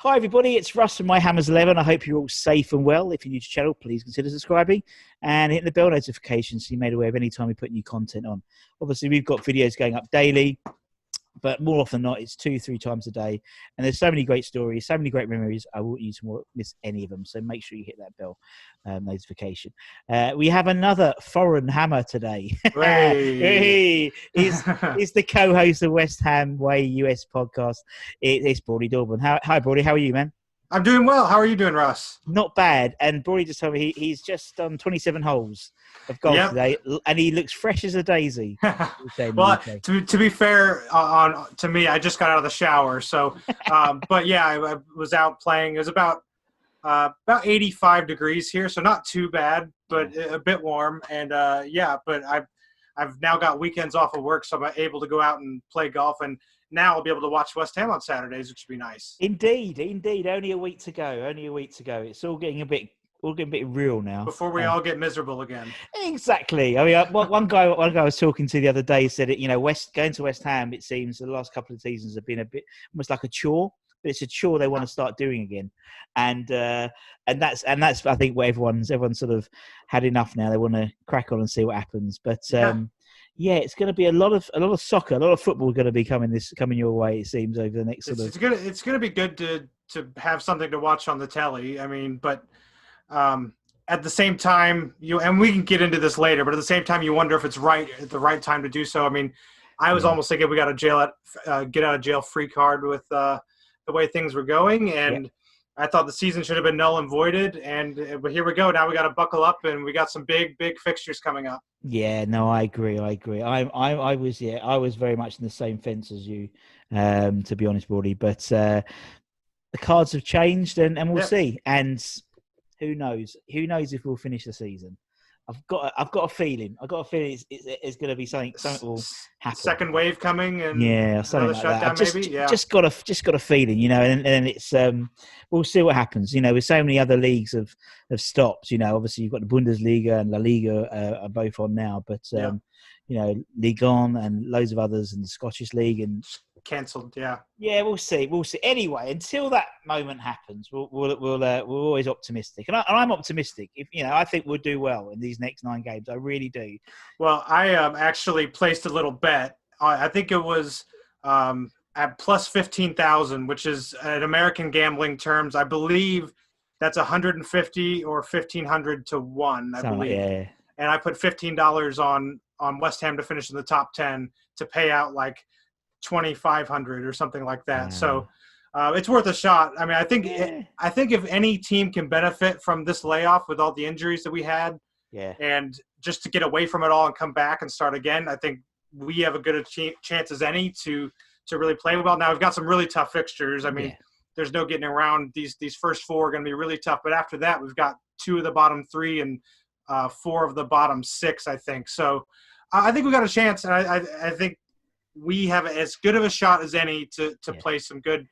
Hi everybody, it's Russ from My Hammers 11. I hope you're all safe and well. If you're new to the channel, please consider subscribing and hit the bell notification so you're made aware of any time we put new content on. Obviously, we've got videos going up daily, but more often than not, it's 2-3 times a day. And there's so many great stories, so many great memories. I won't you to miss any of them. So make sure you hit that bell notification. We have another foreign hammer today. Hey. He's the co-host of West Ham Way US podcast. It's Brawley Darbon. Hi, Brawley. How are you, man? I'm doing well. How are you doing, Russ? Not bad. And Brawley just told me he's just done 27 holes of golf today, and he looks fresh as a daisy. Well, to be fair, to me, I just got out of the shower. So, but yeah, I was out playing. It was about 85 degrees here, so not too bad, but a bit warm. And but I've now got weekends off of work, so I'm able to go out and play golf. And now I'll be able to watch West Ham on Saturdays, which would be nice. Indeed. Only a week to go. It's all getting a bit real now. Before we all get miserable again. Exactly. I mean, one guy I was talking to the other day said it. Going to West Ham, it seems the last couple of seasons have been a bit almost like a chore. But it's a chore they want to start doing again, and that's I think what everyone's sort of had enough now. They want to crack on and see what happens. But yeah, it's going to be a lot of soccer, a lot of football going to be coming your way. It seems over the next It's going to be good to have something to watch on the telly. I mean, but at the same time, and we can get into this later, but at the same time, you wonder if it's the right time to do so. I mean, I was almost thinking we got a get out of jail free card with the way things were going, and I thought the season should have been null and voided. But here we go. Now we got to buckle up, and we got some big fixtures coming up. Yeah, no, I agree. I was very much in the same fence as you, to be honest, Brawley. But the cards have changed, and we'll see. And who knows? Who knows if we'll finish the season? I've got a feeling. It's going to be something will happen. Second wave coming, and something like shutdown, that. maybe. Just got a feeling, and it's we'll see what happens. With so many other leagues have stopped. Obviously you've got the Bundesliga and La Liga are both on now, but Ligue 1 and loads of others, and the Scottish League and cancelled. Yeah, we'll see. Anyway, until that moment happens, we're always optimistic, and I'm optimistic. I think we'll do well in these next 9 games. I really do. Well, I actually placed a little bet. I think it was at plus 15,000, which is at American gambling terms. I believe that's 150 or 1,500 to 1. I believe. Yeah. And I put $15 on West Ham to finish in the top 10 to pay out like 2,500 or something like that. So it's worth a shot. I mean, I think if any team can benefit from this layoff with all the injuries that we had, and just to get away from it all and come back and start again, I think we have a good chance as any to really play well. Now we've got some really tough fixtures. I mean, there's no getting around these first 4 are going to be really tough. But after that, we've got 2 of the bottom 3 and 4 of the bottom 6, I think. So I think we got a chance, and I think we have as good of a shot as any to play some good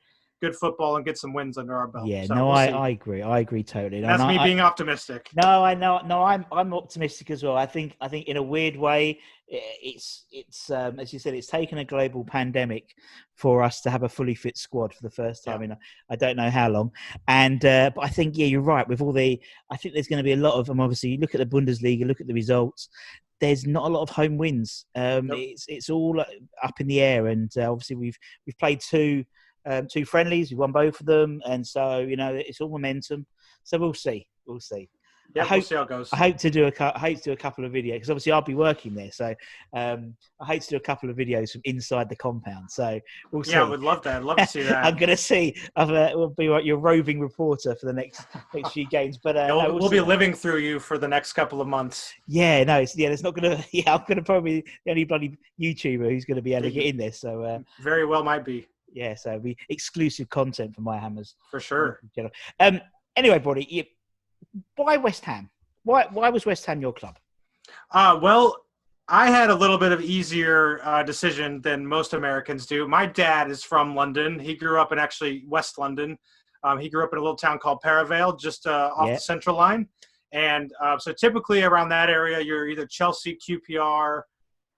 football and get some wins under our belt. Yeah, so I agree. I agree totally. That's me being optimistic. No, I know. No, I'm optimistic as well. I think in a weird way, it's as you said, it's taken a global pandemic for us to have a fully fit squad for the first time in I don't know how long. And but I think you're right with all I think there's going to be a lot of them. Obviously, you look at the Bundesliga, look at the results. There's not a lot of home wins. It's all up in the air, and obviously we've played 2 friendlies. We won both of them, and so it's all momentum. So we'll see. Yeah, we'll see how it goes. I hope to do a couple of videos because obviously I'll be working there. So I hope to do a couple of videos from inside the compound. So we'll see. Yeah, I would love that. I'd love to see that. I'm going to see. We'll be your roving reporter for the next few games. But we'll be living through you for the next couple of months. Yeah, no, it's not going to. Yeah, I'm going to probably be the only bloody YouTuber who's going to be able to get in this. So very well might be. Yeah, so it'll be exclusive content for My Hammers for sure. Anyway, Brawley, why West Ham? Why was West Ham your club? Well, I had a little bit of easier decision than most Americans do. My dad is from London. He grew up in actually West London. He grew up in a little town called Perivale, just off the Central Line. And so typically around that area, you're either Chelsea, QPR,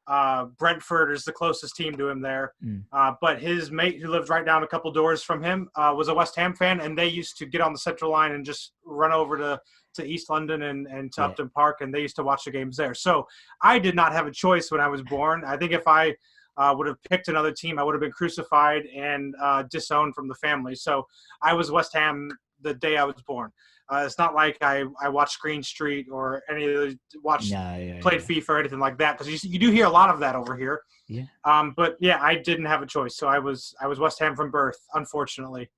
Brentford is the closest team to him there. Mm. But his mate who lived right down a couple doors from him was a West Ham fan, and they used to get on the Central Line and just run over to East London and to Upton Park, and they used to watch the games there. So I did not have a choice when I was born. I think if I would have picked another team, I would have been crucified and disowned from the family. So I was West Ham the day I was born. It's not like I watched Green Street or any of the played FIFA or anything like that, because you do hear a lot of that over here. Yeah. But yeah, I didn't have a choice, so I was West Ham from birth, unfortunately.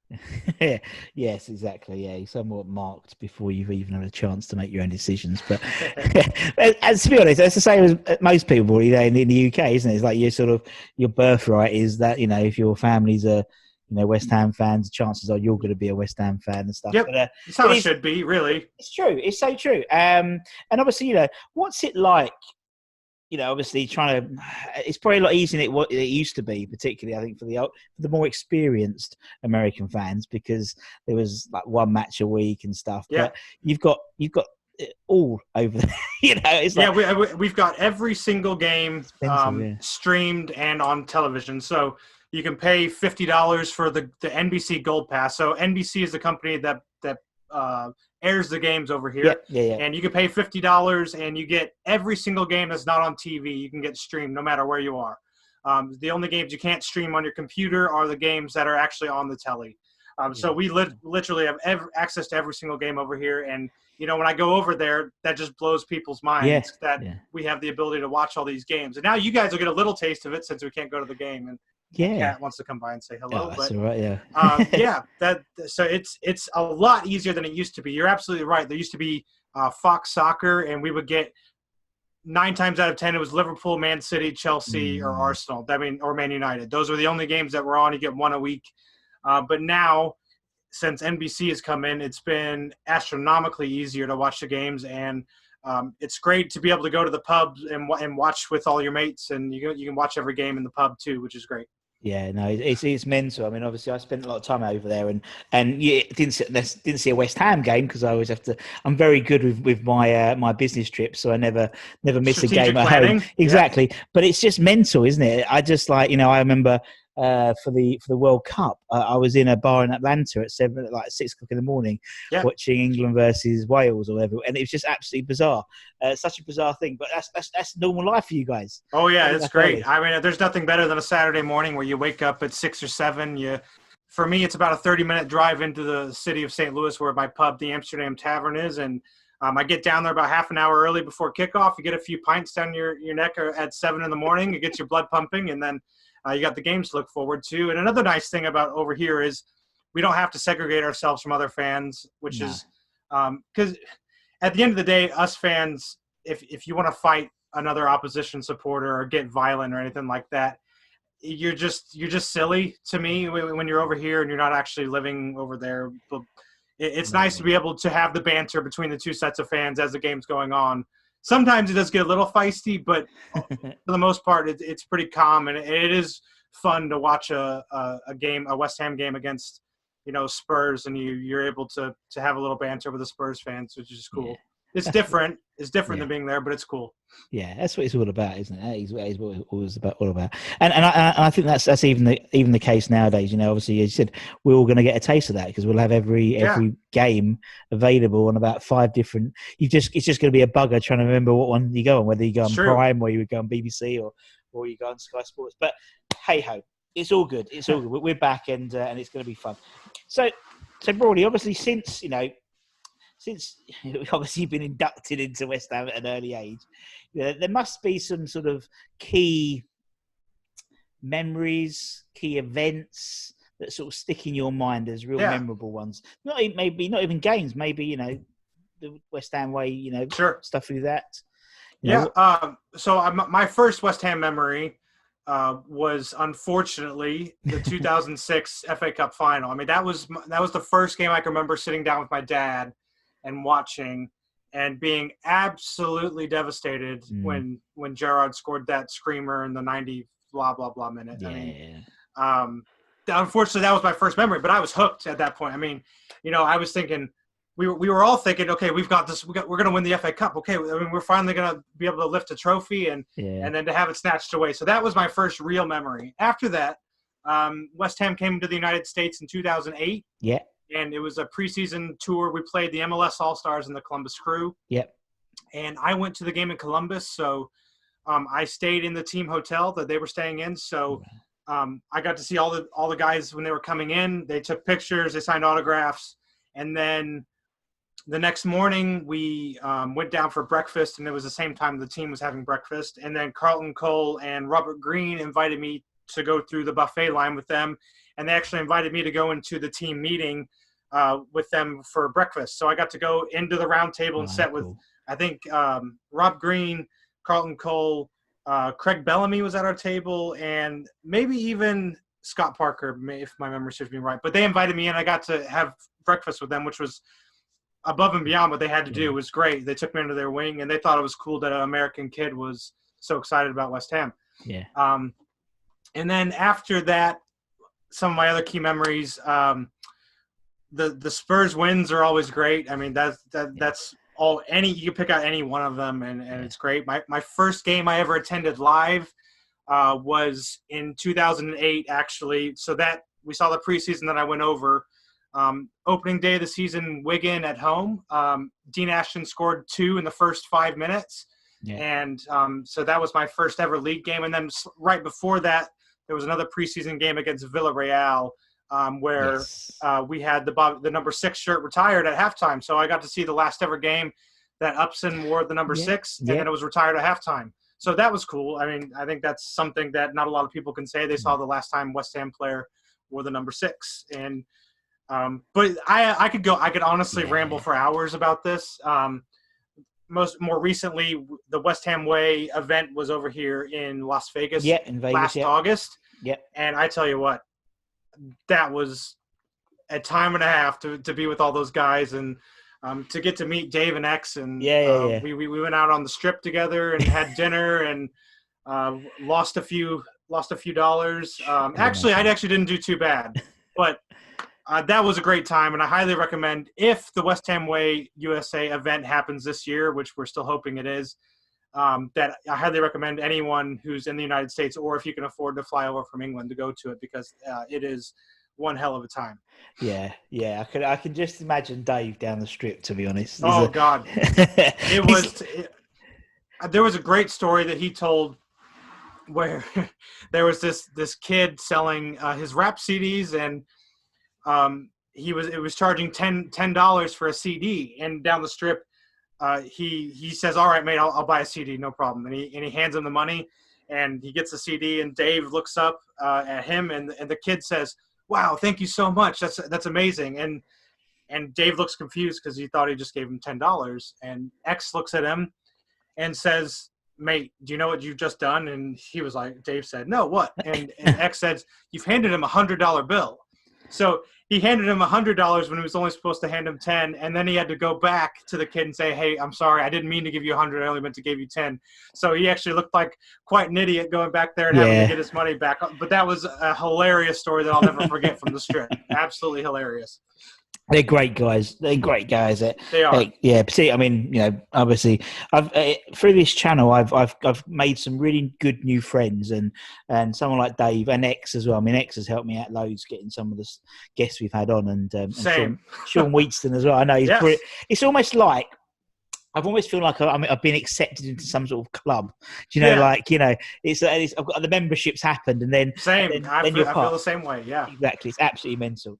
Yes, exactly. Yeah, you're somewhat marked before you've even had a chance to make your own decisions. But and to be honest, that's the same as most people, in the UK, isn't it? It's like your birthright is that if your family's a West Ham fans, chances are you're going to be a West Ham fan and stuff. Yep, but, that's how it should be, really. It's true. It's so true. And obviously, what's it like? Obviously, it's probably a lot easier than what it used to be, particularly I think for the more experienced American fans, because there was like one match a week and stuff. Yeah. But you've got it all over there. It's like, we've got every single game streamed and on television. So you can pay $50 for the NBC Gold Pass. So NBC is the company that airs the games over here. Yeah. And you can pay $50 and you get every single game that's not on TV. You can get streamed no matter where you are. The only games you can't stream on your computer are the games that are actually on the telly. So we literally have access to every single game over here. And, when I go over there, that just blows people's minds we have the ability to watch all these games. And now you guys will get a little taste of it since we can't go to the game. And Kat wants to come by and say hello. That's all right, yeah. So it's a lot easier than it used to be. You're absolutely right. There used to be Fox Soccer, and we would get 9 times out of 10 it was Liverpool, Man City, Chelsea, or Arsenal. Or Man United. Those were the only games that were on. You get one a week. But now, since NBC has come in, it's been astronomically easier to watch the games, and it's great to be able to go to the pub and watch with all your mates, and you can watch every game in the pub too, which is great. Yeah, no, it's mental. I mean, obviously, I spent a lot of time over there, and didn't see a West Ham game because I always have to. I'm very good with my my business trips, so I never miss a game at home. Exactly, but it's just mental, isn't it? I just I remember. For the World Cup, I was in a bar in Atlanta at 6 o'clock in the morning, watching England versus Wales or whatever, and it was just absolutely bizarre. Such a bizarre thing, but that's normal life for you guys. Oh yeah, it's great. I mean, there's nothing better than a Saturday morning where you wake up at 6 or 7. For me, it's about a 30-minute drive into the city of St. Louis, where my pub, the Amsterdam Tavern, is, and I get down there about half an hour early before kickoff. You get a few pints down your neck at 7 in the morning. It gets your blood pumping, and then you got the games to look forward to. And another nice thing about over here is we don't have to segregate ourselves from other fans, which is because at the end of the day, us fans, if you want to fight another opposition supporter or get violent or anything like that, you're just silly to me when you're over here and you're not actually living over there. But it's nice to be able to have the banter between the two sets of fans as the game's going on. Sometimes it does get a little feisty, but for the most part, it's pretty calm, and it is fun to watch a West Ham game against, Spurs, and you're able to have a little banter with the Spurs fans, which is cool. Yeah. It's different. It's different than being there, but it's cool. Yeah, that's what it's all about, isn't it? That is what it's all about. And I think that's even the case nowadays. Obviously, as you said, we're all going to get a taste of that because we'll have every game available on about 5 different. It's just going to be a bugger trying to remember what one you go on, whether you go on Prime or you would go on BBC or you go on Sky Sports. But hey ho, it's all good. It's all good. We're back and it's going to be fun. So Brawley, obviously, since you've obviously been inducted into West Ham at an early age, there must be some sort of key memories, key events that sort of stick in your mind as real memorable ones. Not even games, maybe the West Ham way, stuff like that. So my first West Ham memory was unfortunately the 2006 FA Cup final. I mean, that was the first game I can remember sitting down with my dad and watching and being absolutely devastated when Gerrard scored that screamer in the 90 blah blah blah minute. Unfortunately that was my first memory, but I was hooked at that point. I mean, I was thinking, we were all thinking, okay, we've got this. We're going to win the FA Cup. Okay, I mean, we're finally going to be able to lift a trophy and then to have it snatched away. So that was my first real memory. After that, West Ham came to the United States in 2008. Yeah. And it was a preseason tour. We played the MLS All-Stars and the Columbus Crew. Yep. And I went to the game in Columbus, so I stayed in the team hotel that they were staying in. So I got to see all the guys when they were coming in. They took pictures, they signed autographs, and then the next morning we went down for breakfast, and it was the same time the team was having breakfast. And then Carlton Cole and Robert Green invited me to go through the buffet line with them, and they actually invited me to go into the team meeting with them for breakfast. So I got to go into the round table and sit with, I think, Rob Green, Carlton Cole, Craig Bellamy was at our table, and maybe even Scott Parker, if my memory serves me right. But they invited me in. I got to have breakfast with them, which was above and beyond what they had to do. It was great. They took me under their wing, and they thought it was cool that an American kid was so excited about West Ham. Yeah. And then after that, some of my other key memories, the Spurs wins are always great. I mean, that's all. You can pick out any one of them, and it's great. My first game I ever attended live was in 2008, actually. So that we saw the preseason that I went over. Opening day of the season, Wigan at home. Dean Ashton scored 2 in the first 5 minutes. Yeah. And so that was my first ever league game. And then right before that, there was another preseason game against Villarreal where we had the number 6 shirt retired at halftime. So I got to see the last ever game that Upson wore the number 6, and then it was retired at halftime. So that was cool. I mean, I think that's something that not a lot of people can say. They saw the last time West Ham player wore the number 6. And but I could honestly ramble for hours about this. More recently, the West Ham Way event was over here in Las Vegas. In Vegas, last August. Yep. And I tell you what, that was a time and a half to be with all those guys and to get to meet Dave and X. And we went out on the strip together and had dinner and lost a few dollars. I actually didn't do too bad, but that was a great time, and I highly recommend, if the West Ham Way USA event happens this year, which we're still hoping it is, that I highly recommend anyone who's in the United States, or if you can afford to fly over from England, to go to it, because it is one hell of a time. Yeah. I can just imagine Dave down the strip, to be honest. God. There was a great story that he told where there was this kid selling his rap CDs, and it was charging $10 for a CD, and down the strip, he says, "All right, mate, I'll buy a CD, no problem." And he hands him the money, and he gets the CD, and Dave looks up at him, and the kid says, "Wow, thank you so much. That's amazing." And Dave looks confused because he thought he just gave him $10, and X looks at him and says, "Mate, do you know what you've just done?" And he was like, Dave said, "No, what?" And X says, "You've handed him a $100 bill." So he handed him $100 when he was only supposed to hand him 10, and then he had to go back to the kid and say, "Hey, I'm sorry, I didn't mean to give you 100. I only meant to give you 10." So he actually looked like quite an idiot going back there and having to get his money back. But that was a hilarious story that I'll never forget from the strip. Absolutely hilarious. They're great guys. They are. See, I mean, obviously, I've through this channel, I've made some really good new friends, and someone like Dave and X as well. I mean, X has helped me out loads getting some of the guests we've had on, and Sean Wheatston as well. I know he's brilliant. It's almost like I've almost feel like I've been accepted into some sort of club. Do you know, it's I've got the memberships happened, and then I feel the same way. Yeah, exactly. It's absolutely mental.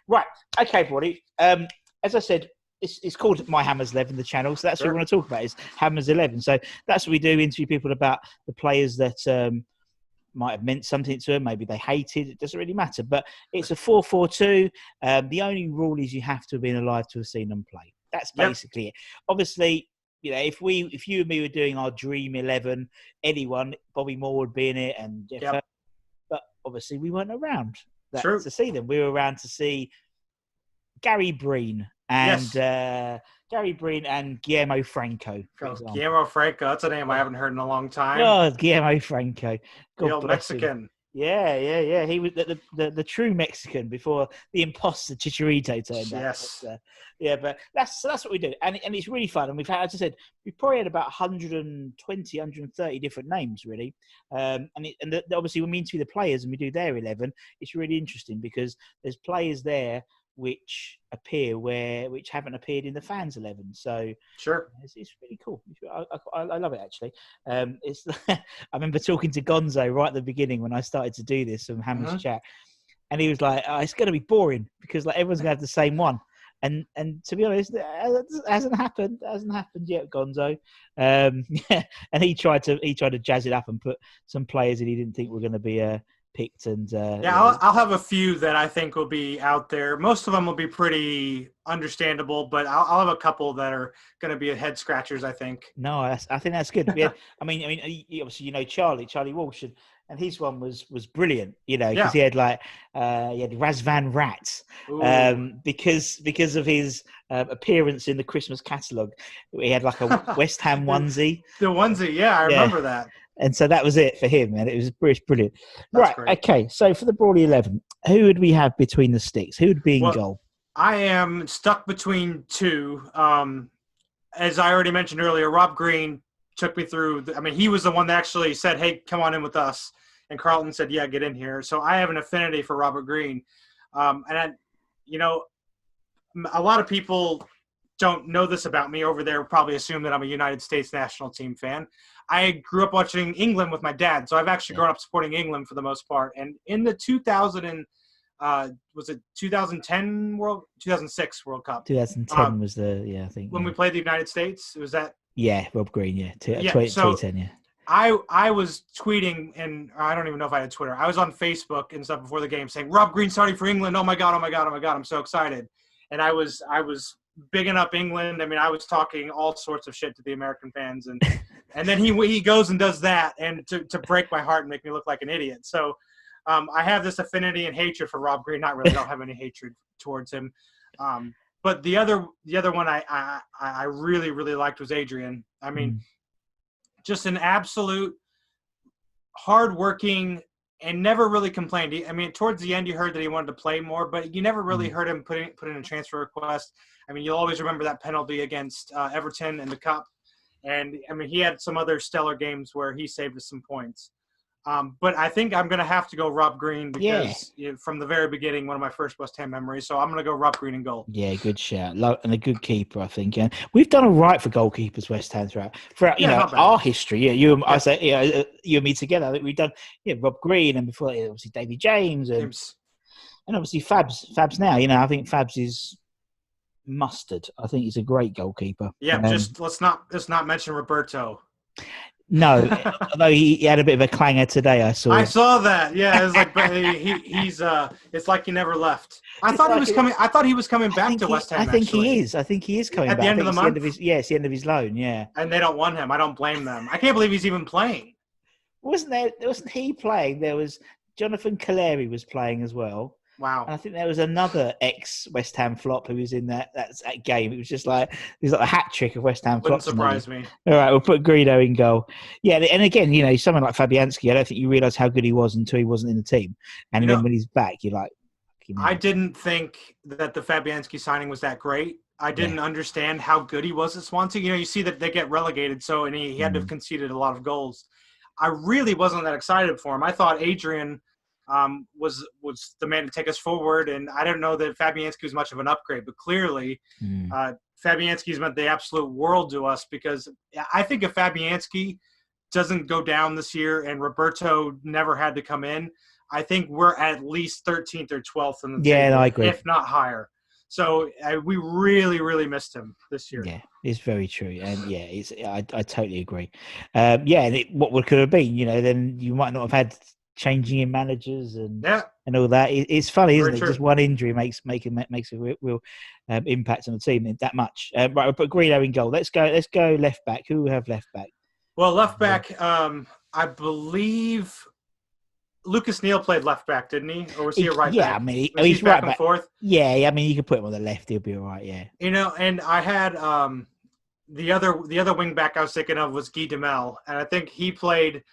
Right. Okay, buddy. As I said, it's called My Hammers 11, the channel. So that's what we want to talk about is Hammers 11. So that's what we do. Interview people about the players that might have meant something to them. Maybe they hated. It doesn't really matter. But it's a 4-4-2. The only rule is you have to have been alive to have seen them play. That's basically it. Obviously, if you and me were doing our dream 11, anyone, Bobby Moore would be in it, and Jeff. But obviously, we weren't around to see them. We were around to see Gary Breen and Guillermo Franco. Guillermo Franco, that's a name I haven't heard in a long time. Oh, Guillermo Franco, God bless Mexican. Him. Yeah. He was the true Mexican before the imposter Chicharito turned up. Yes. But that's what we do, and it's really fun. And we've had, as I said, we've probably had about 120, 130 different names, really. Obviously, when we interview the players and we do their 11, it's really interesting because there's players there which haven't appeared in the fans 11. So sure, it's really cool. I love it actually. I remember talking to Gonzo right at the beginning when I started to do this from Hammer's Chat, and he was like, it's going to be boring because like everyone's going to have the same one. And to be honest, it hasn't happened yet, Gonzo. And he tried to jazz it up and put some players that he didn't think were going to be picked. And I'll have a few that I think will be out there. Most of them will be pretty understandable, but I'll have a couple that are going to be head scratchers, I think. No, I think that's good. I mean, obviously Charlie Walsh, and his one was brilliant, because he had Razvan Rat, because of his appearance in the Christmas catalogue. He had like a West Ham onesie. The onesie, I remember that. And so that was it for him, and it was brilliant. That's great. Okay, so for the Brawley 11, who would we have between the sticks? Who would be in goal? I am stuck between two. As I already mentioned earlier, Rob Green took me through. He was the one that actually said, "Hey, come on in with us." And Carlton said, "Yeah, get in here." So I have an affinity for Robert Green. A lot of people don't know this about me over there, probably assume that I'm a United States national team fan. I grew up watching England with my dad, so I've actually grown up supporting England for the most part. And in the 2010 2006 World Cup? 2010 was I think. When we played the United States, was that? Yeah, Rob Green, 2010, yeah. I was tweeting, and I don't even know if I had Twitter. I was on Facebook and stuff before the game saying, Rob Green starting for England. Oh my God. I'm so excited. And I was bigging up England. I was talking all sorts of shit to the American fans. And then he goes and does that, and to break my heart and make me look like an idiot. So I have this affinity and hatred for Rob Green. Not really, don't have any hatred towards him. But the other one I really, really liked was Adrian. Just an absolute hardworking and never really complained. Towards the end, you heard that he wanted to play more, but you never really heard him put in a transfer request. You'll always remember that penalty against Everton in the Cup. And, he had some other stellar games where he saved us some points. But I think I'm going to have to go Rob Green because from the very beginning, one of my first West Ham memories. So I'm going to go Rob Green in goal. Yeah, good shout. And a good keeper, I think. And we've done all right for goalkeepers, West Ham, throughout our history. Yeah, you and me together. I think we've done Rob Green, and before obviously Davy James and obviously Fabs now. I think Fabs is mustard. I think he's a great goalkeeper. Yeah, just let's not mention Roberto. No, although he had a bit of a clanger today. I saw that. Yeah, it was like, but he's it's like he never left. I thought he was coming back to West Ham. I think he is coming at back. the end of the month. It's the end of his loan. Yeah, and they don't want him. I don't blame them. I can't believe he's even playing. Wasn't he playing? There was Jonathan Caleri was playing as well. Wow. And I think there was another ex-West Ham flop who was in that game. It was like a hat trick of West Ham flops. Wouldn't surprise me. All right, we'll put Greeno in goal. Yeah, and again, someone like Fabianski, I don't think you realise how good he was until he wasn't in the team. And then when he's back, you're like... I didn't think that the Fabianski signing was that great. I didn't understand how good he was at Swansea. You see that they get relegated, and he had to have conceded a lot of goals. I really wasn't that excited for him. I thought Adrian... was the man to take us forward, and I don't know that Fabianski was much of an upgrade, but clearly Fabianski's meant the absolute world to us, because I think if Fabianski doesn't go down this year and Roberto never had to come in, I think we're at least 13th or 12th in the table, I agree, if not higher. So we really, really missed him this year. Yeah, it's very true, and I totally agree. And what could have been, then you might not have had changing in managers and all that. It's funny, isn't it? Just one injury makes a real impact on the team that much. Right, we'll put Greeno in goal. Let's go left back. Who will have left back? Well, left back, I believe Lucas Neal played left back, didn't he? Or was he a right back? Yeah, he's back right and forth. Yeah, you could put him on the left. He'll be all right. Yeah. And I had the other wing back I was thinking of was Guy Demel, and I think he played.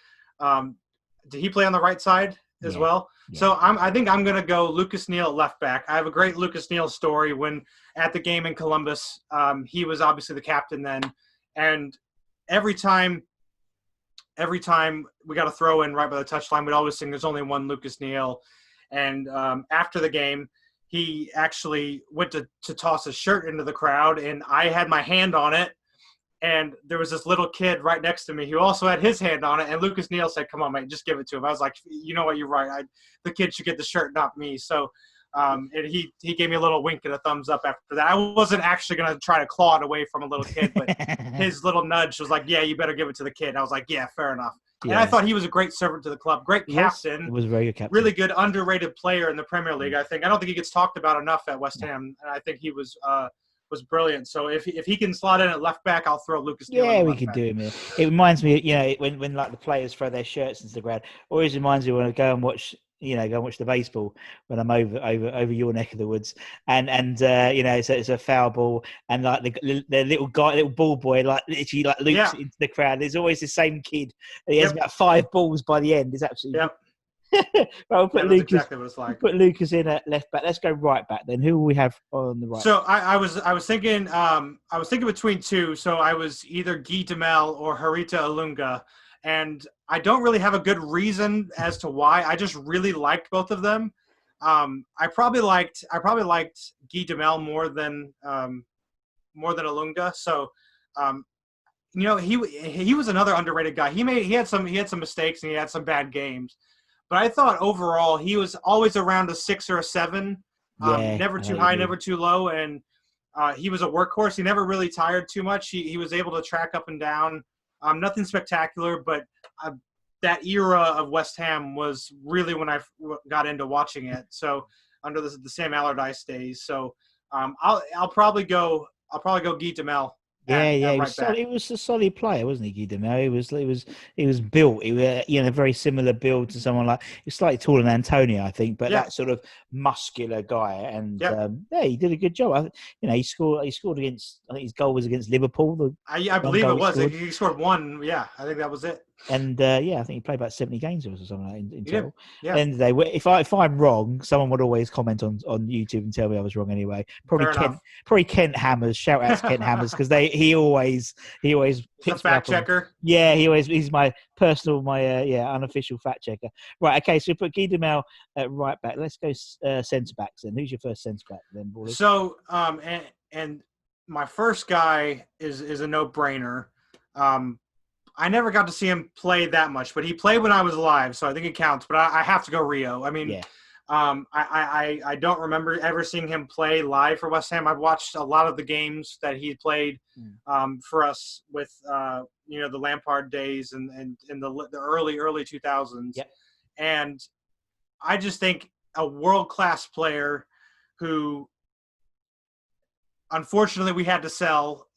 Did he play on the right side as well. Yeah. So I think I'm going to go Lucas Neal at left back. I have a great Lucas Neal story when at the game in Columbus. He was obviously the captain then. And every time we got a throw in right by the touchline, we'd always sing "There's only one Lucas Neal." And after the game, he actually went to toss his shirt into the crowd, and I had my hand on it. And there was this little kid right next to me who also had his hand on it. And Lucas Neal said, "Come on, mate, just give it to him." I was like, "You know what? You're right. The kid should get the shirt, not me." So and he gave me a little wink and a thumbs up after that. I wasn't actually going to try to claw it away from a little kid, but his little nudge was like, "Yeah, you better give it to the kid." And I was like, "Yeah, fair enough." Yeah. And I thought he was a great servant to the club. Great captain. Yes, it was a very good captain. Really good, underrated player in the Premier League, I think. I don't think he gets talked about enough at West Ham. And I think he was brilliant. So if he can slot in at left back, I'll throw Lucas Neal. Yeah, we could do him here. It reminds me, when like the players throw their shirts into the ground. Always reminds me when I go and watch the baseball when I'm over your neck of the woods, and it's a foul ball, and like the little ball boy, like literally like loops into the crowd. There's always the same kid. He has about 5 balls by the end. It's absolutely. Yep. Well, we'll Lucas, exactly what it's like. Put Lucas in at left back. Let's go right back then. Who will we have on the right? So I was thinking between two. So I was either Guy Demel or Harita Alunga, and I don't really have a good reason as to why. I just really liked both of them. I probably liked Guy Demel more than Alunga. So he was another underrated guy. He had some mistakes and he had some bad games. But I thought overall he was always around a 6 or a 7, never too high, never too low, and he was a workhorse. He never really tired too much. He was able to track up and down. Nothing spectacular, but that era of West Ham was really when I got into watching it. So under the Sam Allardyce days. So I'll probably go Guy Demel. He was a solid player, wasn't he, Guy Demel? He was built. He was, a very similar build to someone like he's slightly taller than Antonio, I think, but that sort of muscular guy. And he did a good job. He scored against. I think his goal was against Liverpool. I believe it was. He scored one. Yeah, I think that was it. And I think he played about 70 games or something like that in total. Yeah. At the end of the day, if I'm wrong, someone would always comment on YouTube and tell me I was wrong anyway. Probably Kent Hammers. Shout out to Kent Hammers because he always picks the fact checker. Yeah, he's my unofficial fact checker. Right, okay, so we put Guy Demel at right back. Let's go centre backs then. Who's your first centre back then, Brawley? So and my first guy is a no-brainer. I never got to see him play that much, but he played when I was alive, so I think it counts. But I have to go Rio. I mean, I don't remember ever seeing him play live for West Ham. I've watched a lot of the games that he played for us with the Lampard days and the early 2000s. Yep. And I just think a world-class player who unfortunately we had to sell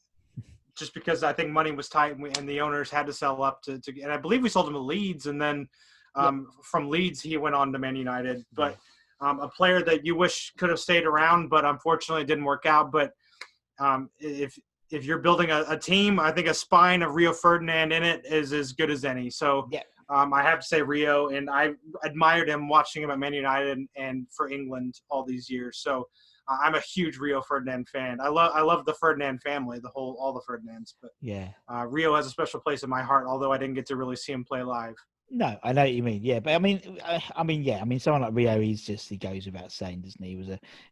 just because I think money was tight and the owners had to sell up to and I believe we sold him to Leeds, and then from Leeds he went on to Man United. But a player that you wish could have stayed around, but unfortunately it didn't work out. But if you're building a team, I think a spine of Rio Ferdinand in it is as good as any. So I have to say Rio, and I admired him watching him at Man United and for England all these years. So I'm a huge Rio Ferdinand fan. I love the Ferdinand family, all the Ferdinands. But Rio has a special place in my heart, although I didn't get to really see him play live. No, I know what you mean. Yeah, but I mean, someone like Rio, he goes without saying, doesn't he? He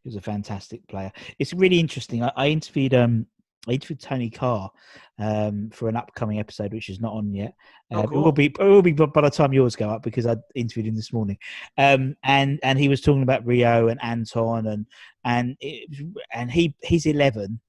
was a fantastic player. It's really interesting. I interviewed Tony Carr for an upcoming episode, which is not on yet. Cool. It will be by the time yours go up because I interviewed him this morning. And he was talking about Rio and Anton and he's 11.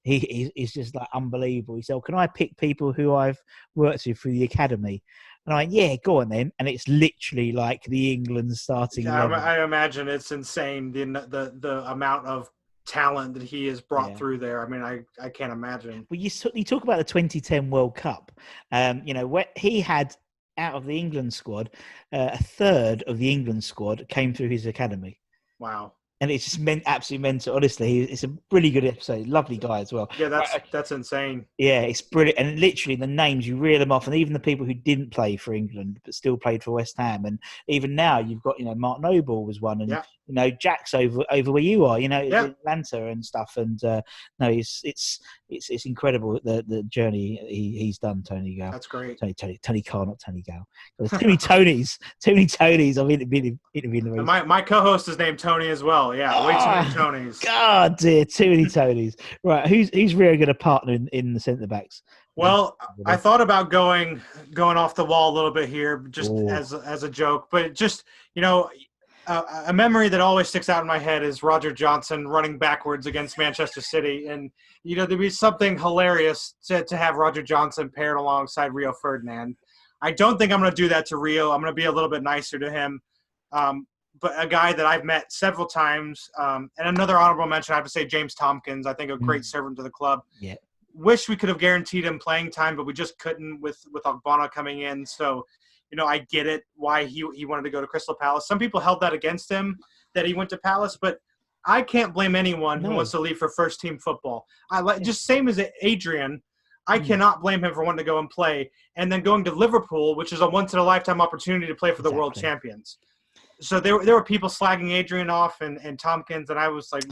He's just like unbelievable. He said, "Can I pick people who I've worked with through the academy?" And I'm like, "Yeah, go on then." And it's literally like the England starting. Yeah, I imagine it's insane the amount of talent that he has brought through there. I mean, I can't imagine. Well, you talk about the 2010 World Cup. Where he had out of the England squad, a third of the England squad came through his academy. Wow. and it's just absolutely mental. Honestly, it's a really good episode. Lovely guy as well. Yeah, that's insane. Yeah, it's brilliant. And literally the names, you reel them off, and even the people who didn't play for England but still played for West Ham. And even now you've got, Mark Noble was one, and Jack's over where you are, Atlanta and stuff. And no, it's incredible the journey he's done, Tony Gale. That's great. Tony Carr, not Tony Gale. There's too many Tonys. I've interviewed. My co-host is named Tony as well. Yeah, way too many Tonys. God dear, too many Tonys. Right, who's Rio going to partner in the centre backs? Well, I thought about going off the wall a little bit here, just as a joke, but just a memory that always sticks out in my head is Roger Johnson running backwards against Manchester City, and there'd be something hilarious to have Roger Johnson paired alongside Rio Ferdinand. I don't think I'm going to do that to Rio. I'm going to be a little bit nicer to him. But a guy that I've met several times, and another honorable mention, I have to say James Tompkins. I think a great servant to the club. Yeah. Wish we could have guaranteed him playing time, but we just couldn't with Ogbonna coming in. So, I get it why he wanted to go to Crystal Palace. Some people held that against him, that he went to Palace, but I can't blame anyone who wants to leave for first team football. Just same as Adrian. I cannot blame him for wanting to go and play, and then going to Liverpool, which is a once-in-a-lifetime opportunity to play for the world champions. So there were people slagging Adrian off and Thompkins, and I was like,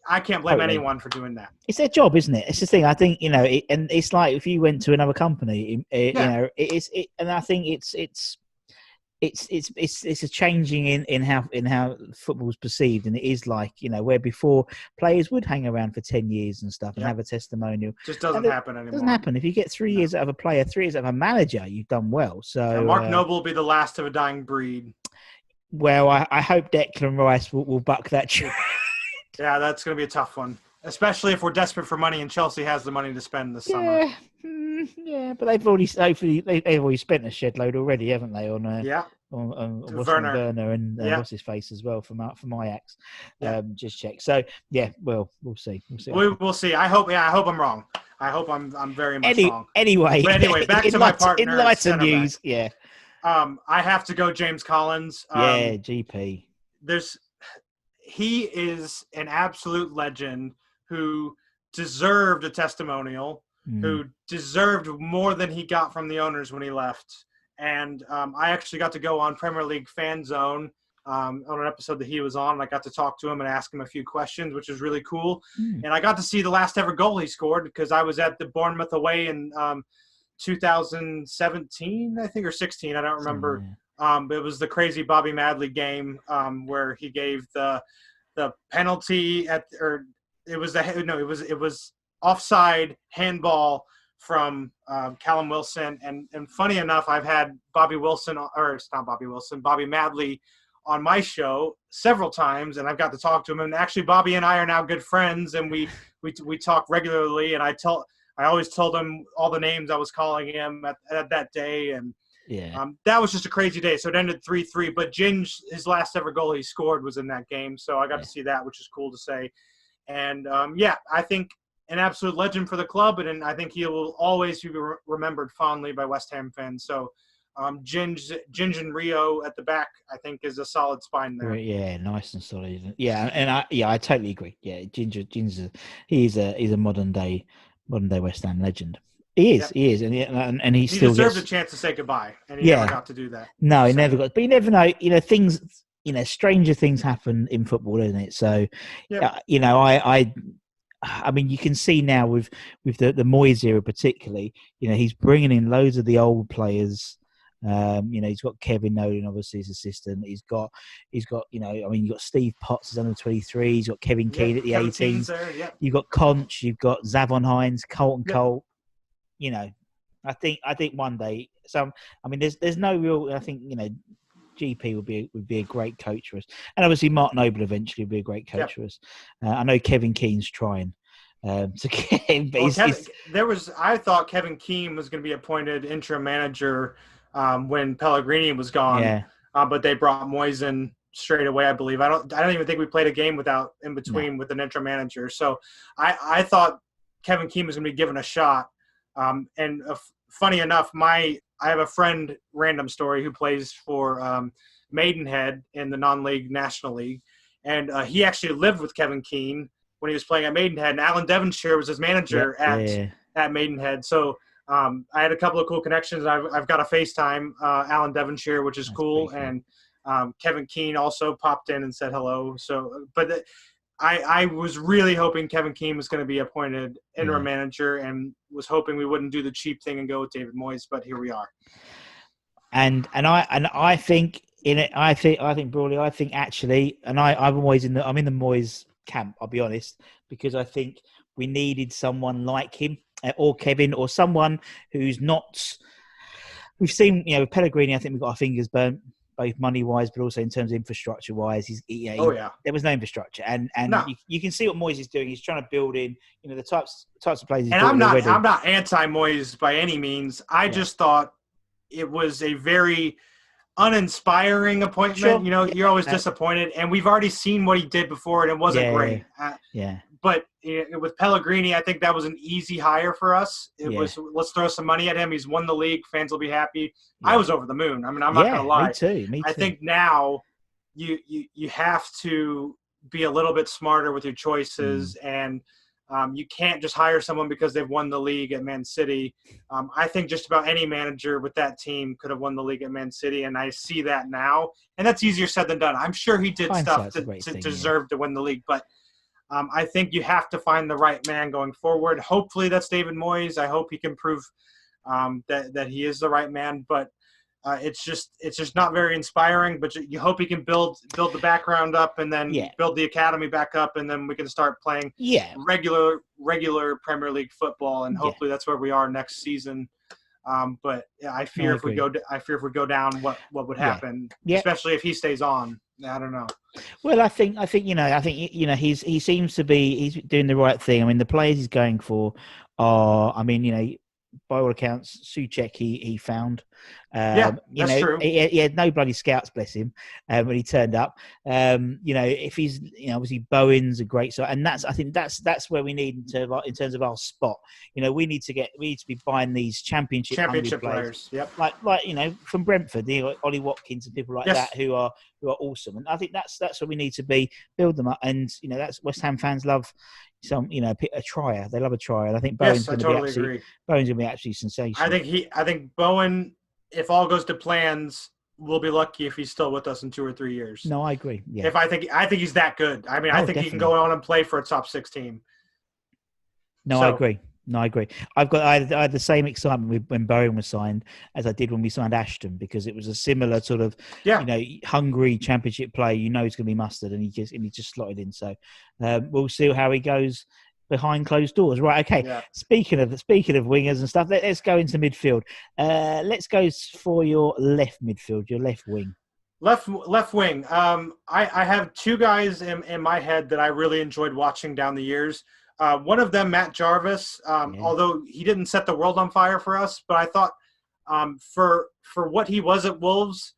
I can't blame anyone for doing that. It's their job, isn't it? It's the thing. I think and it's like if you went to another company, and I think it's a changing in how football's perceived, and it is like where before players would hang around for 10 years and stuff and have a testimonial. Just doesn't happen anymore. Doesn't happen. If you get 3 years out of a player, 3 years out of a manager, you've done well. So Mark Noble will be the last of a dying breed. Well, I hope Declan Rice will buck that trend. Yeah, that's going to be a tough one, especially if we're desperate for money and Chelsea has the money to spend this summer. Yeah, but they've already spent a shed load already, haven't they? On Werner and what's his face as well from Ajax. Just check. So we'll see. We'll see. I hope I'm wrong. I hope I'm very much wrong. Anyway, back to my partner. Enlighten news. Yeah. I have to go James Collins. GP. He is an absolute legend who deserved a testimonial, who deserved more than he got from the owners when he left. And I actually got to go on Premier League Fan Zone on an episode that he was on. And I got to talk to him and ask him a few questions, which was really cool. And I got to see the last ever goal he scored because I was at the Bournemouth away in 2017, I think, or 16. I don't remember. But it was the crazy Bobby Madley game where he gave the penalty it was offside handball from Callum Wilson, and funny enough, I've had Bobby Madley on my show several times, and I've got to talk to him. And actually, Bobby and I are now good friends, and we talk regularly. And I always told him all the names I was calling him at that day, and that was just a crazy day. So it ended 3-3. But Ginge, his last ever goal he scored was in that game, so I got to see that, which is cool to say. And I think an absolute legend for the club, and I think he will always be remembered fondly by West Ham fans. So Ginge and Rio at the back, I think, is a solid spine there. Yeah, nice and solid. Yeah, and I totally agree. Yeah, Ginger's he's a modern day West Ham legend. He is, and he still deserved a chance to say goodbye, and he never got to do that. No, he never got. But you never know. Things. Stranger things happen in football, doesn't it? So, I mean, you can see now with the Moyes era, particularly. He's bringing in loads of the old players. He's got Kevin Nolan, obviously, his assistant. He's got you've got Steve Potts as under 23. He's got Kevin Keane at the 18s. You've got Conch. You've got Zavon Hines, Carlton Cole. I think one day. So I mean, there's no real. I think GP would be a great coach for us, and obviously Mark Noble eventually would be a great coach for us. I know Kevin Keane's trying to get him, but I thought Kevin Keane was going to be appointed interim manager when Pellegrini was gone. Yeah. But they brought Moyes in straight away, I believe. I don't even think we played a game with an interim manager. So I thought Kevin Keane was going to be given a shot. Funny enough, I have a friend, random story, who plays for Maidenhead in the non-league National League. And he actually lived with Kevin Keane when he was playing at Maidenhead. And Alan Devonshire was his manager at Maidenhead. So I had a couple of cool connections. I've got a FaceTime Alan Devonshire, which is cool. And Kevin Keane also popped in and said hello. So, but I was really hoping Kevin Keane was going to be appointed interim manager, and was hoping we wouldn't do the cheap thing and go with David Moyes. But here we are. And I think in it, I think Brawley, I think actually, and I'm always I'm in the Moyes camp. I'll be honest, because I think we needed someone like him or Kevin, or someone who's not. We've seen, with Pellegrini, I think we've got our fingers burnt, both money wise, but also in terms of infrastructure wise. There was no infrastructure, and no. You can see what Moyes is doing. He's trying to build in, the types of players. He's I'm not anti Moyes by any means. I just thought it was a very uninspiring appointment. Sure. You're always disappointed, and we've already seen what he did before, and it wasn't great. But with Pellegrini, I think that was an easy hire for us. It was, let's throw some money at him. He's won the league. Fans will be happy. Yeah. I was over the moon. I mean, I'm not going to lie. Me too. I think now you have to be a little bit smarter with your choices, and you can't just hire someone because they've won the league at Man City. I think just about any manager with that team could have won the league at Man City, and I see that now. And that's easier said than done. I'm sure he did stuff to deserve to win the league, but I think you have to find the right man going forward. Hopefully that's David Moyes. I hope he can prove that he is the right man. But it's just not very inspiring. But you hope he can build the background up, and then build the academy back up, and then we can start playing regular Premier League football. And hopefully that's where we are next season. But I fear if we go down, what would happen, especially if he stays on. I don't know. Well, I think he seems to be, he's doing the right thing. I mean, the players he's going for are, by all accounts, Souček he found. That's true. He had no bloody scouts, bless him, when he turned up. If he's, obviously Bowen's a great side, and I think that's where we need in terms of our spot. We need to be buying these championship players. Yep. Like from Brentford, Ollie Watkins and people like that who are awesome. And I think that's where we need to be, build them up. And that's West Ham fans love a trier. They love a trier. And I think Bowen's going to be absolutely sensational. I think Bowen, if all goes to plans, we'll be lucky if he's still with us in 2 or 3 years. No, I agree. Yeah. I think he's that good. I think definitely. He can go on and play for a top 6 team. I agree. I had the same excitement when Bowen was signed as I did when we signed Ashton, because it was a similar sort of hungry championship play. He's going to be mustard, and he just slotted in. So we'll see how he goes behind closed doors. Right, okay. Yeah. Speaking of wingers and stuff, let's go into midfield. Let's go for your left midfield, your left wing. Left wing. I have 2 guys in my head that I really enjoyed watching down the years. One of them, Matt Jarvis, although he didn't set the world on fire for us, but I thought for what he was at Wolves,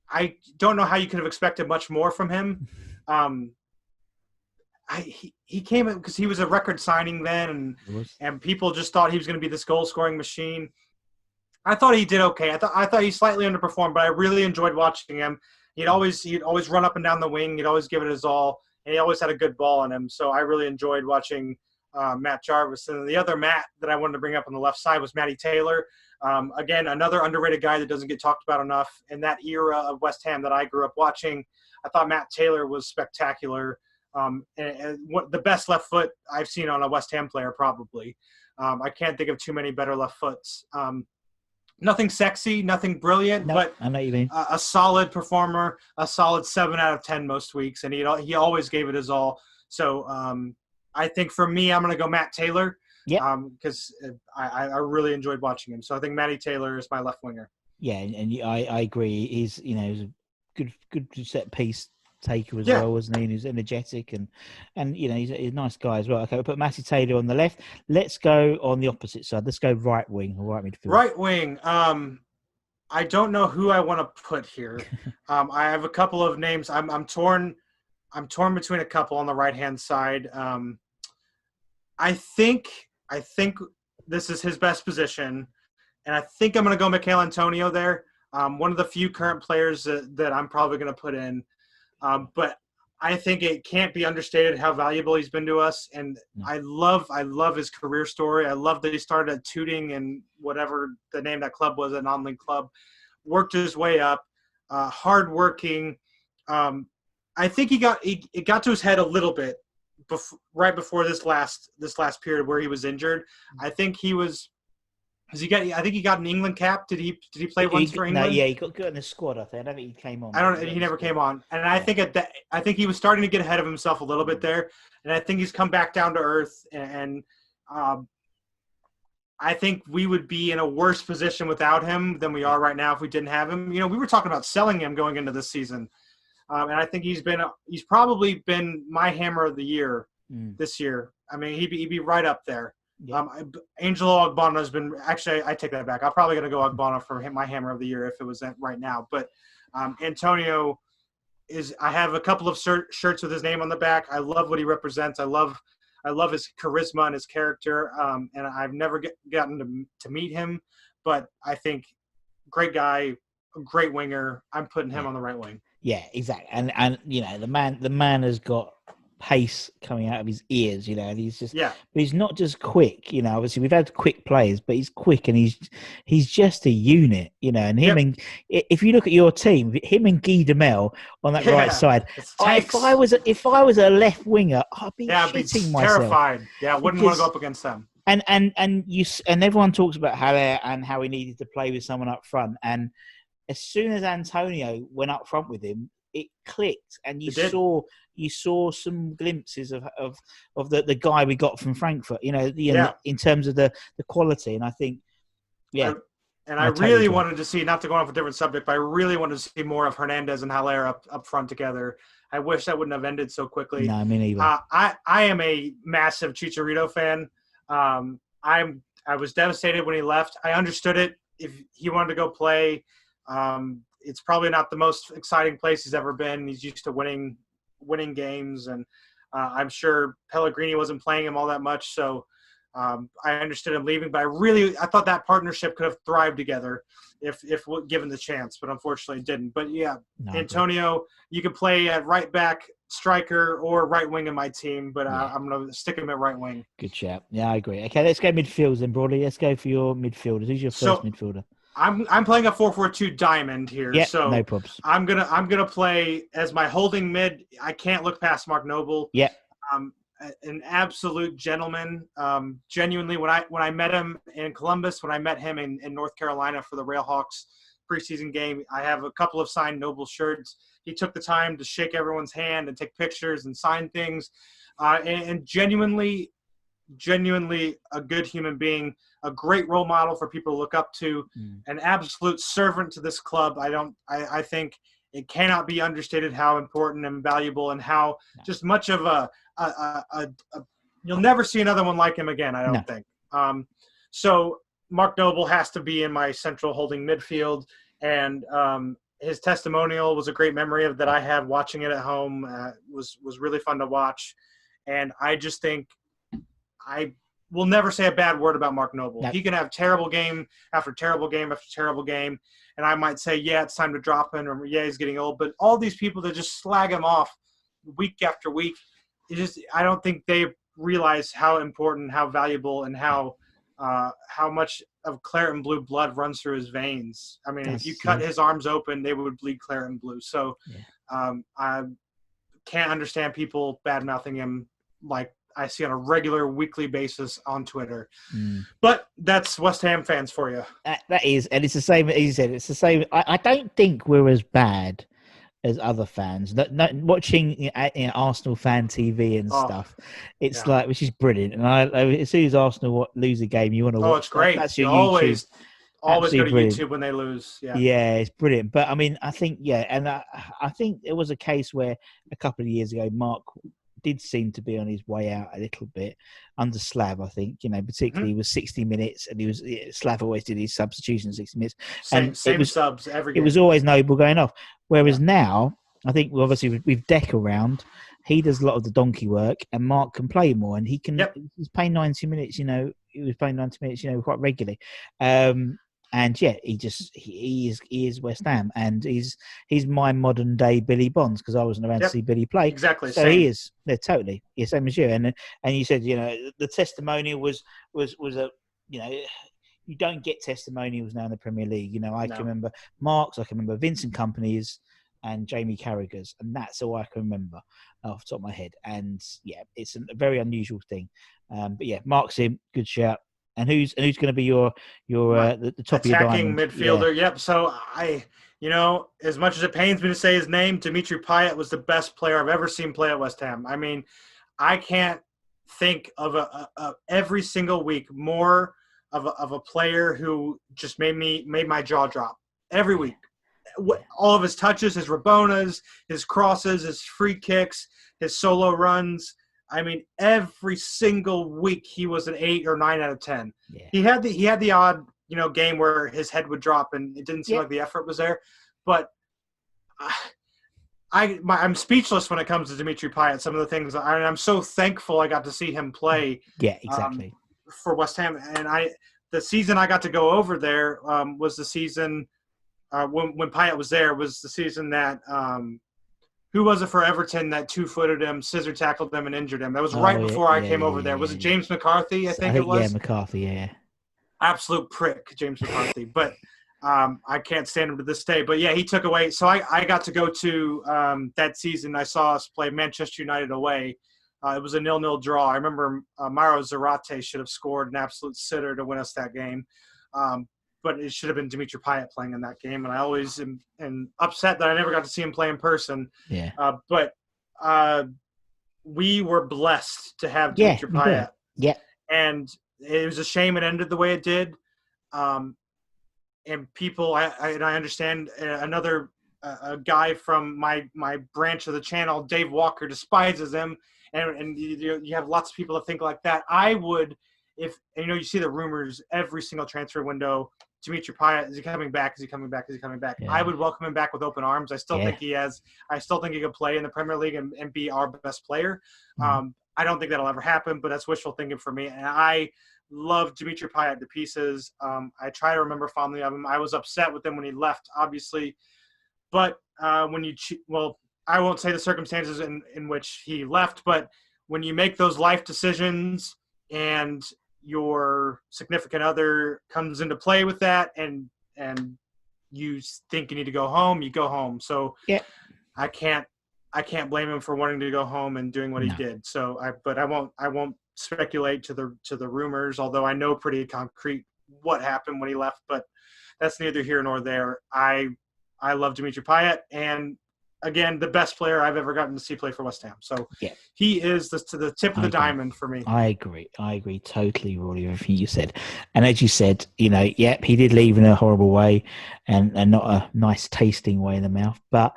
I don't know how you could have expected much more from him. He came in because he was a record signing then, and people just thought he was going to be this goal-scoring machine. I thought he did okay. I thought he slightly underperformed, but I really enjoyed watching him. He'd always run up and down the wing. He'd always give it his all, and he always had a good ball on him. So I really enjoyed watching Matt Jarvis. And the other Matt that I wanted to bring up on the left side was Matty Taylor. Again, another underrated guy that doesn't get talked about enough. In that era of West Ham that I grew up watching, I thought Matt Taylor was spectacular. And the best left foot I've seen on a West Ham player, probably. I can't think of too many better left foots. Nothing sexy, nothing brilliant, but I know what you mean. A solid performer, a solid 7 out of 10 most weeks, and he always gave it his all. So I think for me, I'm going to go Matt Taylor, because I really enjoyed watching him. So I think Matty Taylor is my left winger. Yeah, and I agree. He's a good set piece taker as well, wasn't he? He's energetic and he's a nice guy as well. Okay, we'll put Matty Taylor on the left. Let's go on the opposite side. Let's go right wing or right midfield. Right wing. I don't know who I want to put here. I have a couple of names. I'm torn between a couple on the right hand side. I think this is his best position, and I think I'm going to go Michail Antonio there. One of the few current players that I'm probably going to put in. But I think it can't be understated how valuable he's been to us. And I love his career story. I love that he started at Tooting and whatever the name of that club was, a non-league club, worked his way up, hardworking. I think it got to his head a little bit right before this last period where he was injured. I think he was. I think he got an England cap. Did he play once for England? No, yeah, he got in the squad. I think. I don't think he came on. I don't. He never came on, and I think I think he was starting to get ahead of himself a little bit there, and I think he's come back down to earth. And I think we would be in a worse position without him than we are right now if we didn't have him. We were talking about selling him going into this season, and I think he's probably been my hammer of the year this year. I mean, he'd be right up there. Yeah. Angelo Ogbonna has been – actually, I take that back. I'm probably going to go Ogbonna for my hammer of the year if it was right now. But Antonio is – I have a couple of shirts with his name on the back. I love what he represents. I love his charisma and his character. And I've never gotten to meet him. But I think great guy, great winger. I'm putting him on the right wing. Yeah, exactly. And the man has got – pace coming out of his ears, and he's just but he's not just quick, obviously we've had quick players, but he's quick and he's just a unit, and him and if you look at your team, him and Guy Demel on that right side, if I was a left winger, I'd be shitting myself. Terrified. I wouldn't want to go up against them. And everyone talks about how he needed to play with someone up front, and as soon as Antonio went up front with him, it clicked, and you saw some glimpses of the guy we got from Frankfurt, in terms of the quality. And I think, I really wanted to see, not to go off a different subject, but I really wanted to see more of Hernandez and Haller up front together. I wish that wouldn't have ended so quickly. No, me neither. I am a massive Chicharito fan. I was devastated when he left. I understood it. If he wanted to go play, it's probably not the most exciting place he's ever been. He's used to winning games, and I'm sure Pellegrini wasn't playing him all that much, so I understood him leaving. But I thought that partnership could have thrived together if given the chance, but unfortunately it didn't. But Antonio, you can play at right back, striker, or right wing in my team, but I'm going to stick him at right wing. Good shout. Yeah, I agree. Okay, let's go midfields then, Brawley. Let's go for your midfielders. Who's your first midfielder? I'm playing a 4-4-2 diamond here, so no problems. I'm gonna play as my holding mid. I can't look past Mark Noble. Yeah, an absolute gentleman. Genuinely, when I met him in Columbus, when I met him in North Carolina for the Railhawks preseason game, I have a couple of signed Noble shirts. He took the time to shake everyone's hand and take pictures and sign things, and genuinely a good human being. A great role model for people to look up to, an absolute servant to this club. I think it cannot be understated how important and valuable and how just much of a you'll never see another one like him again, I don't think. So Mark Noble has to be in my central holding midfield, and his testimonial was a great memory that I have watching it at home. Was really fun to watch, and I just think we'll never say a bad word about Mark Noble. No. He can have terrible game after terrible game after terrible game, and I might say, it's time to drop him, or he's getting old. But all these people that just slag him off week after week, I don't think they realize how important, how valuable, and how much of claret and blue blood runs through his veins. I mean, if you cut his arms open, they would bleed claret and blue. So I can't understand people bad-mouthing him like I see on a regular weekly basis on Twitter. But that's West Ham fans for you. That is, and it's the same as you said. It's the same. I don't think we're as bad as other fans. Watching Arsenal fan TV and stuff, it's like, which is brilliant. And as soon as Arsenal lose a game, you want to watch. It's great. That's your always go to brilliant. YouTube when they lose. Yeah, it's brilliant. But I mean, I think and I think it was a case where a couple of years ago, Mark did seem to be on his way out a little bit under Slav, I think, particularly he was 60 minutes and Slav always did his substitution 60 minutes. Same subs every game. It was always Noble going off. Whereas now, I think obviously with Deck around, he does a lot of the donkey work and Mark can play more and he can, he's playing 90 minutes, he was playing 90 minutes, quite regularly. And yeah, he is West Ham, and he's my modern day Billy Bonds, because I wasn't around to see Billy play. Exactly. So same. he is. Yeah, totally. Yeah, same as you. And you said, the testimonial was a, you don't get testimonials now in the Premier League. I can remember Mark's, I can remember Vincent Kompany's and Jamie Carragher's, and that's all I can remember off the top of my head. And yeah, it's a very unusual thing. But yeah, Mark's in, good shout. And who's going to be your the top of your attacking diamond? midfielder? Yep. So as much as it pains me to say his name, Dimitri Payet was the best player I've ever seen play at West Ham. I mean, I can't think of every single week more of a player who just made my jaw drop every week. All of his touches, his Rabonas, his crosses, his free kicks, his solo runs. I mean, every single week he was an 8 or 9 out of 10. Yeah. He had the odd game where his head would drop and it didn't seem like the effort was there, but I'm speechless when it comes to Dimitri Payet. Some of the things I'm so thankful I got to see him play. Yeah, exactly. For West Ham, and the season I got to go over there was the season when Payet was there. Was the season that who was it for Everton that 2-footed him, scissor tackled him, and injured him? That was right before I came over there. Was it James McCarthy? I think it was. Yeah, McCarthy. Yeah. Absolute prick, James McCarthy. But I can't stand him to this day. But yeah, he took away. So I got to go to that season. I saw us play Manchester United away. It was a 0-0 draw. I remember Mauro Zarate should have scored an absolute sitter to win us that game. But it should have been Dimitri Payet playing in that game. And I always am upset that I never got to see him play in person. Yeah. But we were blessed to have Dimitri Payet. Yeah. And it was a shame it ended the way it did. And people, I understand another guy from my branch of the channel, Dave Walker, despises him. And you have lots of people that think like that. I would, you see the rumors every single transfer window. Dimitri Payet, is he coming back? Is he coming back? Is he coming back? Yeah. I would welcome him back with open arms. I still think he has. I still think he could play in the Premier League and be our best player. Mm-hmm. I don't think that'll ever happen, but that's wishful thinking for me. And I love Dimitri Payet to pieces. I try to remember fondly of him. I was upset with him when he left, obviously, but I won't say the circumstances in which he left, but when you make those life decisions and your significant other comes into play with that and you think you need to go home, you go home. So I can't blame him for wanting to go home and doing what he did. So I won't speculate to the rumors, although I know pretty concrete what happened when he left, but that's neither here nor there. I love Dimitri Payet, and again, the best player I've ever gotten to see play for West Ham. So he is to the tip of the diamond for me. I agree totally, Rory, everything you said. And as you said, he did leave in a horrible way and not a nice tasting way in the mouth, but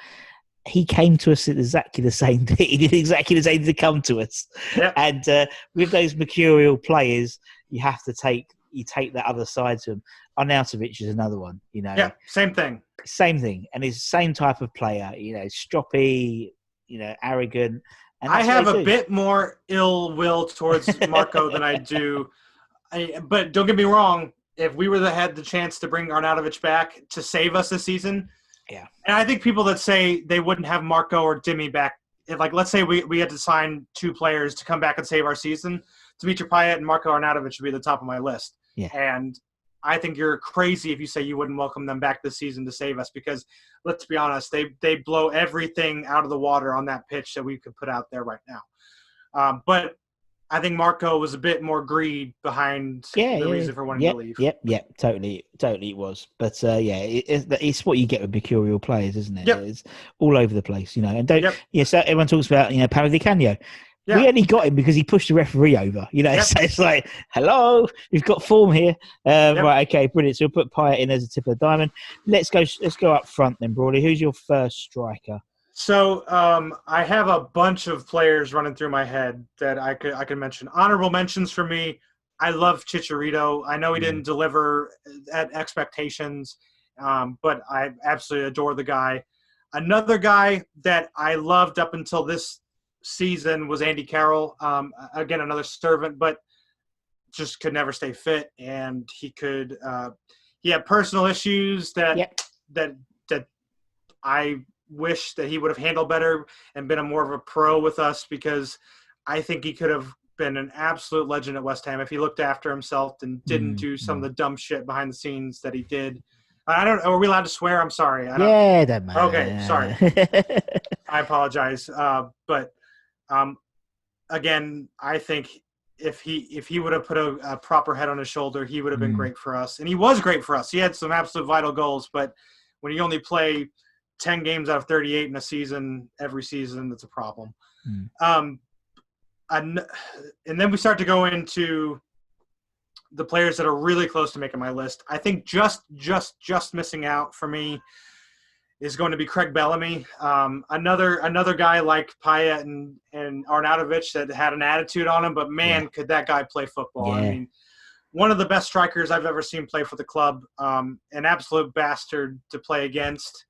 he came to us at exactly the same thing. He did exactly the same thing to come to us. Yep. And with those mercurial players, you have to take that other side to him. Arnautovic is another one, Yeah, same thing. Same thing. And he's the same type of player, stroppy, arrogant. And I have a bit more ill will towards Marco than I do. But don't get me wrong, if we had the chance to bring Arnautovic back to save us this season, yeah. And I think people that say they wouldn't have Marco or Dimi back, let's say we had to sign 2 players to come back and save our season, Dimitri Payet and Marco Arnautovic would be at the top of my list. Yeah. And I think you're crazy if you say you wouldn't welcome them back this season to save us, because let's be honest, they blow everything out of the water on that pitch that we could put out there right now. But I think Marco was a bit more greed behind the reason for wanting to leave. Yep, totally it was. But it's what you get with mercurial players, isn't it? Yep. It's all over the place, And so everyone talks about Paolo Di Canio. Yeah. We only got him because he pushed the referee over, So it's like, hello, we've got form here. Right, okay, brilliant. So we'll put Payet in as a tip of the diamond. Let's go up front then, Brawley. Who's your first striker? So I have a bunch of players running through my head that I could mention. Honorable mentions for me. I love Chicharito. I know he didn't deliver at expectations, but I absolutely adore the guy. Another guy that I loved up until this season was Andy Carroll. Again, another servant, but just could never stay fit, and he could he had personal issues Yep. that I wish that he would have handled better and been more of a pro with us, because I think he could have been an absolute legend at West Ham if he looked after himself and didn't do some of the dumb shit behind the scenes that he did. I don't. Are we allowed to swear? I'm sorry. Yeah, don't matter. Okay, sorry. I apologize. But again, I think if he would have put a proper head on his shoulder, he would have been great for us. And he was great for us. He had some absolute vital goals, but when you only play 10 games out of 38 in a season, every season, that's a problem. And then we start to go into the players that are really close to making my list. I think just missing out for me is going to be Craig Bellamy. Another guy like Payet and Arnautovic that had an attitude on him, but man, could that guy play football. I mean, one of the best strikers I've ever seen play for the club, an absolute bastard to play against.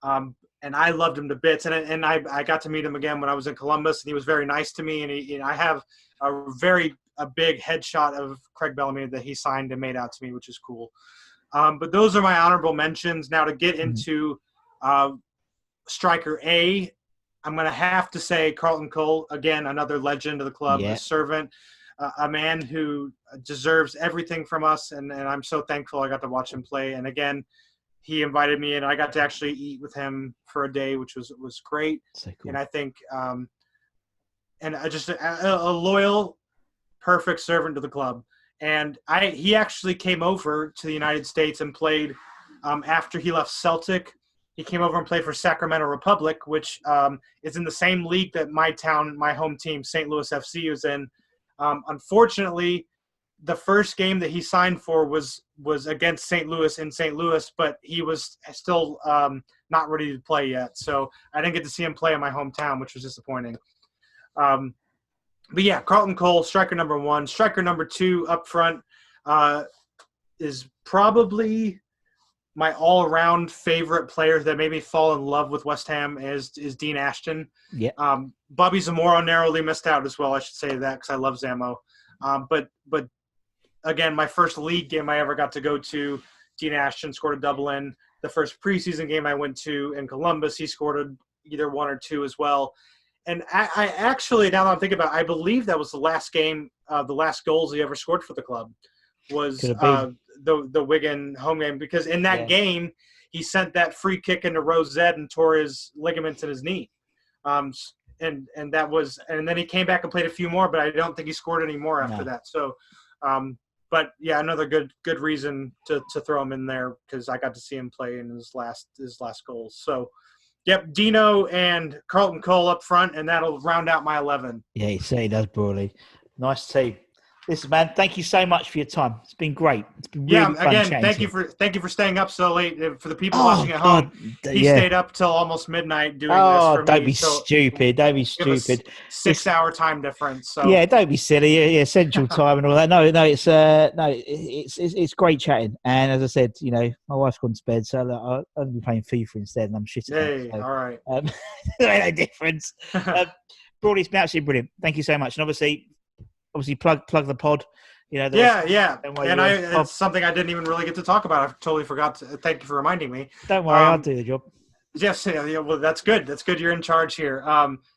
And I loved him to bits. And I got to meet him again when I was in Columbus, and he was very nice to me. And I have a big headshot of Craig Bellamy that he signed and made out to me, which is cool. But those are my honorable mentions. Now to get into striker A, I'm going to have to say Carlton Cole, again, another legend of the club, a servant, a man who deserves everything from us. And I'm so thankful I got to watch him play. And again, he invited me, and I got to actually eat with him for a day, which was great. So cool. And I think just a loyal, perfect servant to the club. And he actually came over to the United States and played after he left Celtic. He came over and played for Sacramento Republic, which is in the same league that my home team, St. Louis FC, is in. Unfortunately, the first game that he signed for was against St. Louis in St. Louis, but he was still not ready to play yet. So I didn't get to see him play in my hometown, which was disappointing. But yeah, Carlton Cole, striker number 1. Striker number 2 up front is probably my all-around favorite player that made me fall in love with West Ham is Dean Ashton. Yeah. Bobby Zamora narrowly missed out as well. I should say that because I love Zamo. But again, my first league game I ever got to go to, Dean Ashton scored a double in. The first preseason game I went to in Columbus, he scored either 1 or 2 as well. And I actually, now that I'm thinking about it, I believe that was the last game, the last goals he ever scored for the club was the Wigan home game. Because in that game, he sent that free kick into row Z and tore his ligaments in his knee. And then he came back and played a few more, but I don't think he scored any more after that. So, but yeah, another good reason to throw him in there because I got to see him play in his last goals. So, yep, Dino and Carlton Cole up front, and that'll round out my 11. Yeah, he certainly does, Brawley. Nice team. Listen, man, thank you so much for your time. It's been great. It's been really fun again, thank you for staying up so late. For the people watching at home, he stayed up till almost midnight doing this for me. Don't be stupid. Don't be stupid. 6-hour time difference. So. Yeah, don't be silly. Yeah, Central Time and all that. No, it's great chatting. And as I said, my wife's gone to bed, so I'll only be playing FIFA instead, and I'm shitting. Hey, all right. No difference. Brawley, it's been absolutely brilliant. Thank you so much. And obviously plug the pod. And it's something I didn't even really get to talk about. I totally forgot to. Thank you for reminding me. Don't worry, I'll do the job. Yes, well, that's good. That's good. You're in charge here.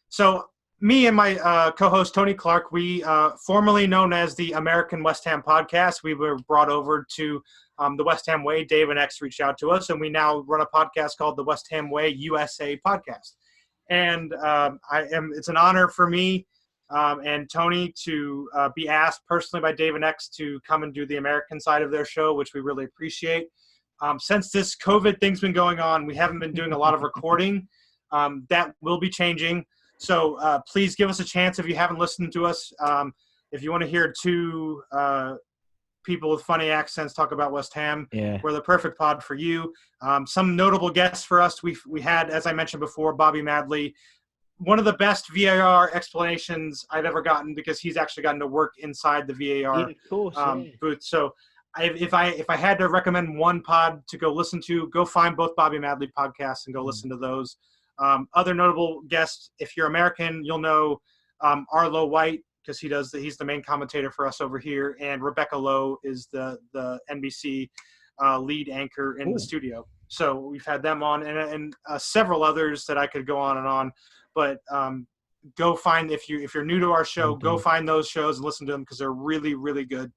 So me and my co-host Tony Clark, we formerly known as the American West Ham Podcast, we were brought over to the West Ham Way. Dave and X reached out to us, and we now run a podcast called the West Ham Way USA Podcast. And it's an honor for me and Tony to be asked personally by Dave and X to come and do the American side of their show, which we really appreciate. Since this COVID thing's been going on, we haven't been doing a lot of recording. That will be changing. So please give us a chance if you haven't listened to us. If you want to hear 2 people with funny accents talk about West Ham, we're the perfect pod for you. Some notable guests for us. We had, as I mentioned before, Bobby Madley, one of the best VAR explanations I've ever gotten because he's actually gotten to work inside the VAR booth. So if I had to recommend one pod to go listen to, go find both Bobby Madley podcasts and go listen to those. Other notable guests, if you're American, you'll know Arlo White because he's the main commentator for us over here, and Rebecca Lowe is the NBC lead anchor in the studio. So we've had them on, and several others that I could go on and on. But go find, if you're new to our show, go find those shows and listen to them, because they're really, really good.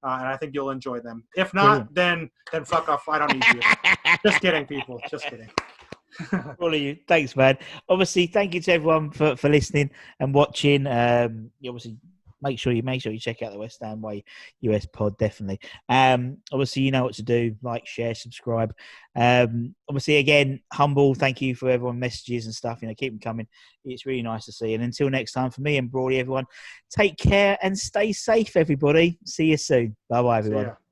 And I think you'll enjoy them. If not, then fuck off. I don't need you. Just kidding, people. Just kidding. All of you. Thanks, man. Obviously, thank you to everyone for listening and watching. Obviously, make sure you check out the West Ham Way US pod, definitely. Obviously, you know what to do. Like, share, subscribe. Obviously, again, humble. Thank you for everyone messages and stuff. Keep them coming. It's really nice to see. And until next time, for me and Brawley, everyone, take care and stay safe, everybody. See you soon. Bye-bye, everyone.